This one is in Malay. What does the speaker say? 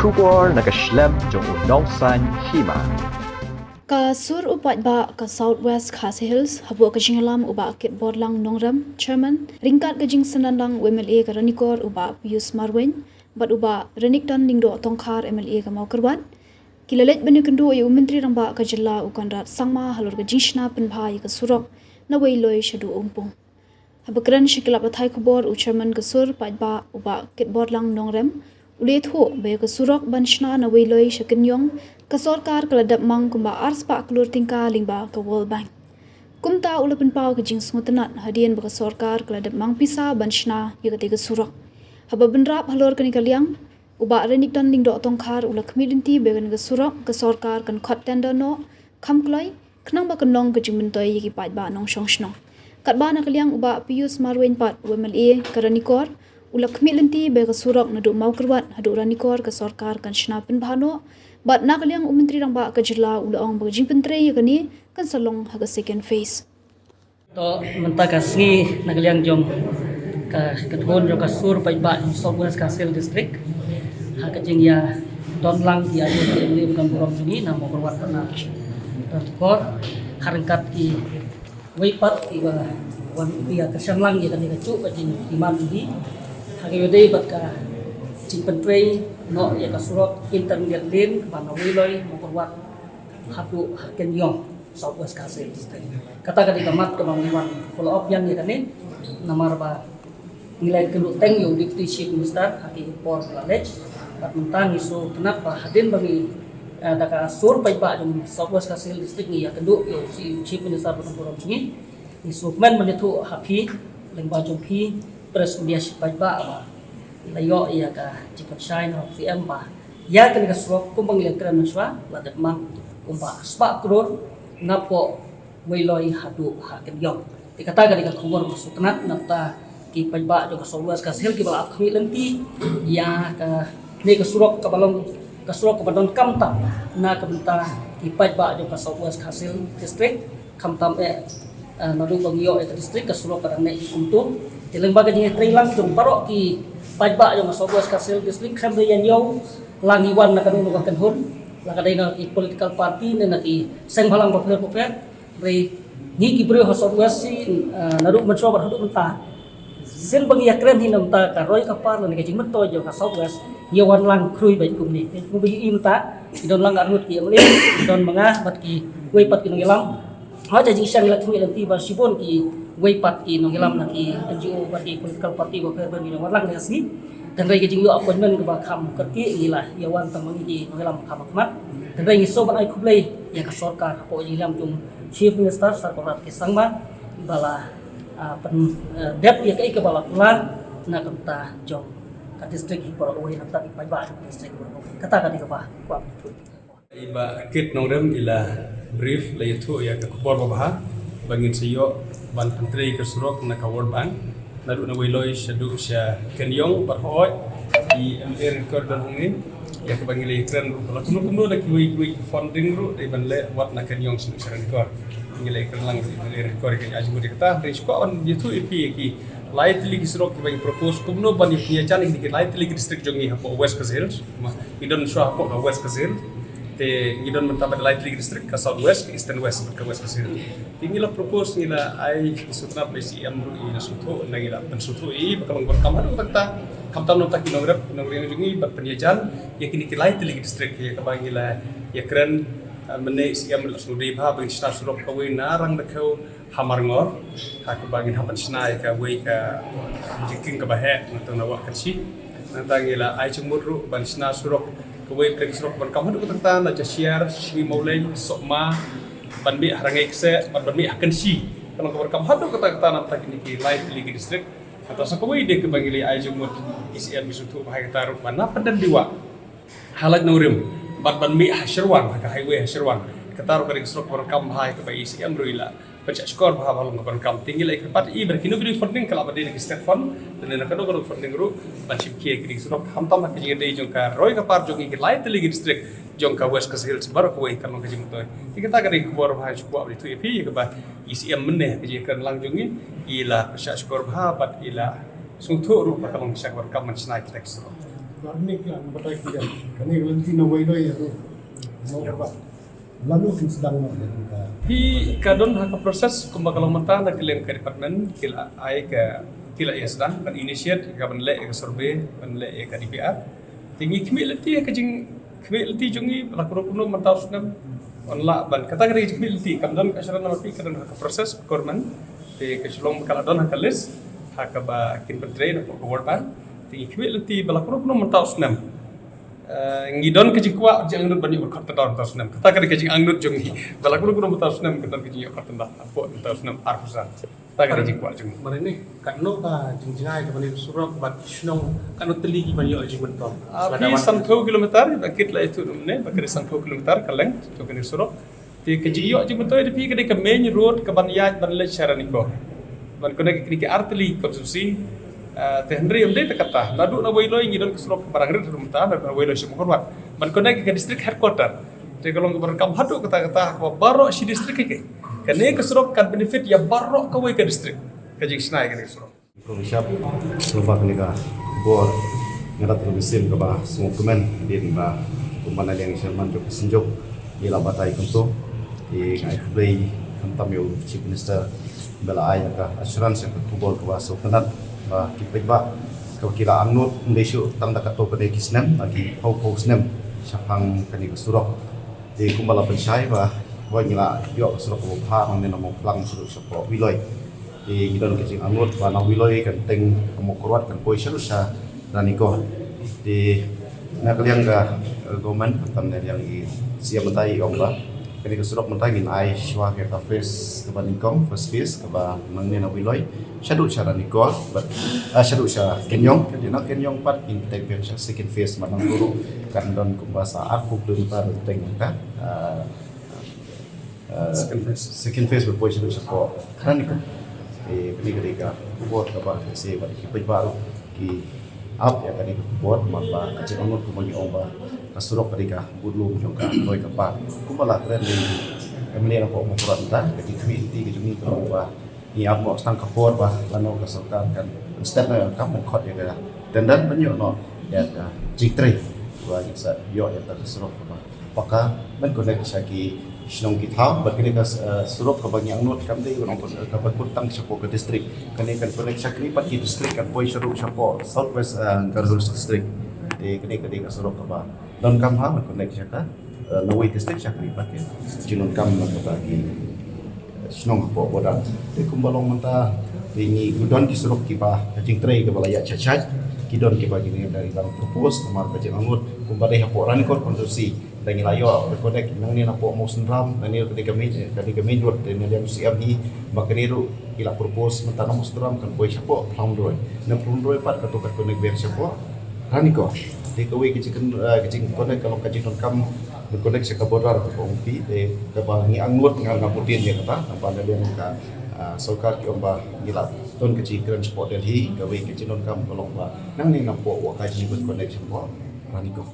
Shubor nakaslem jong unong san hima. Ka sur upat ba ka Southwest Khasi Hills habu ka jinglam uba kit borlang nongram chairman ringkat ka jing sanandang MLA ka ranikor uba Pius Marwen bat uba Renikton ningdo tongkhar MLA ka maukerbat kilalet bani kendo yu menteri ramba ka jilla ukanrat sangma halur ka jingshna penbhai ka surok na wailoi shadu umpung habakran shikilap athai khobor u chairman ka sur pat ba uba kit borlang nongram ulet ho be ka surok banshna na wailoi shakinyong ka sarkar kaladap mang kumba arspa klur tingka lingba ka World Bank kumta ulapin pau ka jing smutanat hadian ba ka sarkar kaladap mang pisa banshna yagati ka surok haba benrap halor kani kalyang uba renikton lingdo tongkhar ula khmilinti be ka surok ka sarkar kan khat tender no khamkloi khnang ba kanong ka jingmentoi yagi pat ba nong shongshno katba na kalyang uba Pius Marwen pat MLA karanikor ulak khmilinti be ka surok na du maukerwat hadu ranikor ka sarkar kan shnapin bhano bat na kalyang umentri rangba ka jilla ulaong ba jing pentre yakani kan salong haga second phase to menta kasni na kalyang jong ka kathon jo ka sur pai ba Southwest Khasi Hills district ha ka jing ya don lang ya ni bukan borom sini na mo perwat na kor harangkat i weipat i ba wan dia kesan lang ya kan ka cu ka jing imam di hagayode bat ka Cimpentrei no ya kasurok intermediate lane bana wiloi mokorwat hatu hakenyong Southwest Khasi District kata kadi kamat ke bangiwan follow up yang ya kani namar ba nilai keduk teng yung deputy chief minister hati por knowledge bat mentang isu kenapa hadin bagi daka sur pai ba jong Southwest Khasi District ni ya keduk yung chief minister bertempuran sini isu men menetu hapi lengba jong pi pres dia pai ba layo iya ka jipat shine of VM ba ya kan ka swak kumbang lekran maswa ladak mang kumba spa kror napo wailoi hadu haken yong dikata ka khubor masuknat napta ki pajba jo ka Southwest Khasi Hills ki bala akhmi lenti ya ka ne ka surok ka balong ka surok ka badon kamta na ka benta ki pajba jo ka Southwest Khasi Hills district kamtam nadu bangyo ka district ka surok ka ne untuk lembaga jing trilang jong parok ki pajba yung Southwest Khasi Hills district khamde yan yo langiwan na kanung ka kanhon la kaday na political party na ki sengbalang popular re ni ki bro Southwest si naru manso bar hadu menta sen bagi yakren hinam ta ka roy ka par ni ka jing mento jo ka Southwest yawan lang krui bai kum ni mu bi imta idon lang arut ki amle idon mangah bat ki wei pat ki ngilang ha ja jing sang lakmi lanti ba sibon ki weipat ki nonghilam na ki NGO parti political party ko kaya bagi warlang na si dan rai kajing yo appointment ko ba kham kerti ngila yawan tamang di nonghilam kham khmat dan rai ngiso ban ai khublai ya ka sarkar ko jilam jung chief minister sarkar ki sangma bala pen dep ya kai ke bala pulan na kanta jong ka district hipor oi na ta pai ba district kata ka di ka ba kwa iba kit nongrem ila brief la yatu ya ka khubor ba bangin sayo ban pentri ke surok na ka World Bank naru na wailoi shadu sha kenyong parhoi I MLA record dan hungi ya ke bangile kren kalau kuno na ki funding ru dai ban le wat na kenyong sinu saran record ngile kren lang MLA record ke aji mudi kata ri ko on yitu ipi ki lightly ki surok ki bang propose kuno ban ipi chani ki lightly ki district jongi hapo West Khasi Hills idon sho hapo West Khasi Hills te ngidon mentabat lightly district ka Southwest ke Eastern West ka West Khasi Hills tingila propose ngila ai sutra PCM ru ina sutu nangila pensutu I bakalang berkam hadu takta kamtam no tak kinograp jungi bat penyajan yakini ki lightly district ya kabangila ya keren mene CM lu sudi ba bang sna surok ka we narang dekau hamarngor ha ka bangin hapan sna ka we ka jiking ka bahe nang nawa kansi nantangila ai chumuru ban sna surok kawai plek surok ban kam hadu tanta na share shi maulai sokma ban bi harangai kse ban bi akan si kalau kabar kam hadu kata na tak ni ki light ligi district atau sakawai de ke bangili ai jumut ICM bisutu bahai taruh mana pandan diwa halak naurim ban mi hasirwan ka highway hasirwan kataruh ka surok ban kam bahai ke bai ICM ruila pecah skor bah balong ban kam tinggi lai kepat I berkino beri funding kalau bade ni state fund dan na kado funding ru ban chip ke kri surok hamtam ka jinga dei jongka roy ka par jongi ki light ligi district jongka West Khasi Hills baru ko ai kan ka jimtoy kita ka ri kubor bah chukwa beri tu epi ka ba ICM menne ka jikan lang jongi ila pecah skor bah bat ila sungtu ru ka long sak ban kam man snai kita surok Garnik lah batai kita. Kani lenti na wailo ya tu. Mau apa? Lalu kin sedang kita. Hi kadon hak proses kumbakalang mata na kilang ka department kila ay ka kila ya sedang kan initiate ka banle ka survey banle ka DPR. Tinggi kemiliti ka jing kemiliti jungi lakuno mantau sunam onla ban kata ka jing kemiliti kamdon ka sharan na pi kadon hak proses korman te ka shlong kaladon hak list hak ba kin pentre na ko worban tinggi kemiliti balakuno mantau sunam ngidon ke jikwa jang nut banyak berkat tadon tas nam kata kada ke jing angnut jungi bala kuno kuno tas nam kata ke jing berkat tanda apo tas nam arfusan kata kada jikwa jung Mana ni kanno ka jingjai ka bani surok bat shnong kanno teligi bani o jing mentor. api 100 kilometer bakit la itu ne bakit 100 kilometer kaleng to kene surok ti ke jing yo jing betul di ke ke main road ke ban yaj ban le charaniko ban kone ke arteli konsumsi te Henry umde te kata nadu na wailo ngidon kesurok barang rit rumta na wailo semua hormat man konek ke district headquarter te kolong berkam hadu kata ko baro si district ke kene kesurok kan benefit ya baro ka we ke district ke jing snai ke kesurok Komisiap lupa kenika bor ngadat mesin ke bah semua kemen din ba kumana yang Sherman jo kesenjok di labatai kuntu di ngai play kantam yo chief minister bela ay ka assurance ke kubol ke bah so kanat ba kipik ba kira anut Malaysia tang dakato pada kisnem lagi pau snem syapang kani kesurok di kumbala pensai ba wanyila yo kesurok ko pha mang ne namo plang suruk sapo wiloi di gidon kecing anut ba na wiloi kan teng mo kurwat kan poi selu sa raniko di nakaliang ga government tam ne yang i siam tai ong ba kani kesurok mentai ngin ai shwa ke ka face ke banikong first face ke ba mang ne na wiloi Shadu cara Nicole, but Shadu cara Kenyong, kadina Kenyong pat in take picture second phase manang guru kan don kumbasa aku belum tahu tengok kan second phase berpoin Shadu kan ni ketika buat apa sih pada kita baru ki up ya kan buat maka aceh umur kumagi omba kasurok ketika budlu jongka toy kapan kumbala keren di kami apa mau kurang dan ketika ini kejumi kalau ni amo stang kapor ba lano ka sarkar kan step na kam khot ya ga dan penyo no ya ka jiktre wa sa yo ya ta surok ba paka men connect sa ki shnong ki tha ba kini ka surok ka bang yang not kam dei no ka ba kutang sa ko ka district kani kan connect sa kini pat ki district kan boy surok sa po southwest Garhul district de kini ka surok ka ba don kam ha men connect sa ka Nawai district sa kini pat ya jinon kam na ka ki Senong po bodan. Di kumbalong manta ini gudon kisurok kipa kacing tray ke balaya cacat kidon kipa gini dari dalam propose kamar kacing angut kumbali haporan kon konsumsi dan ilayo berkonek nang ni napo mo senram dan ni ketika minjut dan yang siap hi makaniru ila propose manta mo senram kan boy sapo plamdoi na plamdoi pat katokat konek ber sapo raniko di kawi kacing konek kalau kacing kam berkonek sa kaborar ko umpi de kabangi angnut ngal ngaputin ya kata apa ada yang ka sokar ki omba gila ton kecil transport dan hi gawe kecil non kam kolong ba nang ni nampo wa kaji berkonek sa raniko